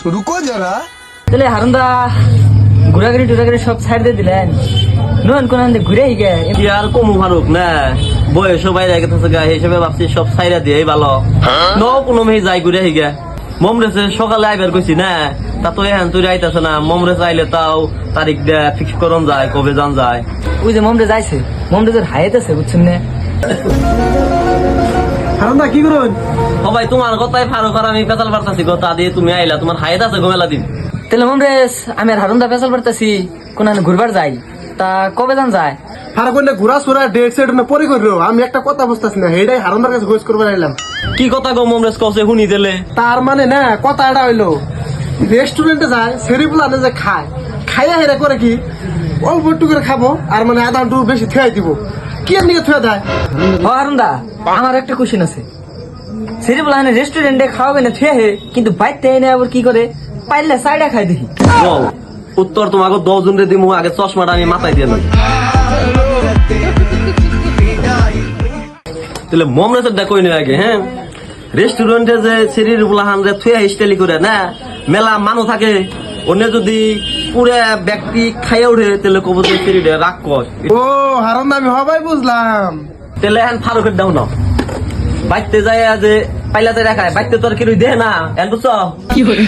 रुको जरा। তাহলে হারুন্দা ঘোরাঘুরি টুরাঘুরি সব ছাড় দিয়ে দিলেন নন কোন ঘুরে গে কি আর কমু ফারুক না বয়স বাইরে গেছে গা হিসেবে ভাবছি সব ছাইরা দিয়ে ভালো ন কোনো মেয়ে যাই ঘুরে হিগে মমরেছে সকালে আইবার কইছি না তা তো এখন তুই আইতাছে না মমরেছে আইলে তাও তারিখ দেয়া ফিক্স করন যায় কবে যান যায় ওই যে মমরে যাইছে মমরে যে হাইত আছে বুঝছেন না হারান্দা কি করুন সবাই তোমার কথাই ফারুক আর আমি পেতাল পারতাছি কথা দিয়ে তুমি আইলা তোমার হাইত আছে গোমেলা দিন তাহলে মমরে আমি আর হারুন্দা পেছাল পারতেছি কোন ঘুরবার যাই তা কবে যান যায় হারা করলে ঘোরা সোরা ডেট সেট না পরে করলো আমি একটা কথা বুঝতেছি না হেডাই হারান্দার কাছে খোঁজ করবার এলাম কি কথা গো মমরেজ কসে শুনি দিলে তার মানে না কথা এটা হইলো রেস্টুরেন্টে যায় সেরিপুল আনে যে খায় খাইয়া হেরা করে কি অল্প একটু করে খাবো আর মানে আধা একটু বেশি থুয়াই দিব কি আর নিয়ে থুয়া দেয় ও হারুন্দা আমার একটা কোশ্চেন আছে সেরি বলা রেস্টুরেন্টে খাওয়াবে না খেয়ে কিন্তু বাইতে এনে আবার কি করে পাইলে সাইডা খাই দেখি বল, উত্তর তোমাকে 10 জন রে দিমু আগে চশমাটা আমি মাথায় দিয়ে নেব তাহলে মমরেজের ডাকই নি আগে হ্যাঁ রেস্টুরেন্টে যে শরীর বুলাহান রে থুয়া স্টাইলি করে না মেলা মানুষ থাকে অন্য যদি পুরা ব্যক্তি খাইয়া উঠে তাহলে কব যে শরীরে রাগ কর ও হারান্দা আমি হবাই বুঝলাম তাহলে এখন ফারুকের দাও না বাইতে যায় যে পাইলাতে রাখায় বাইতে তোর কি দেহ না এখন বুঝছো কি করে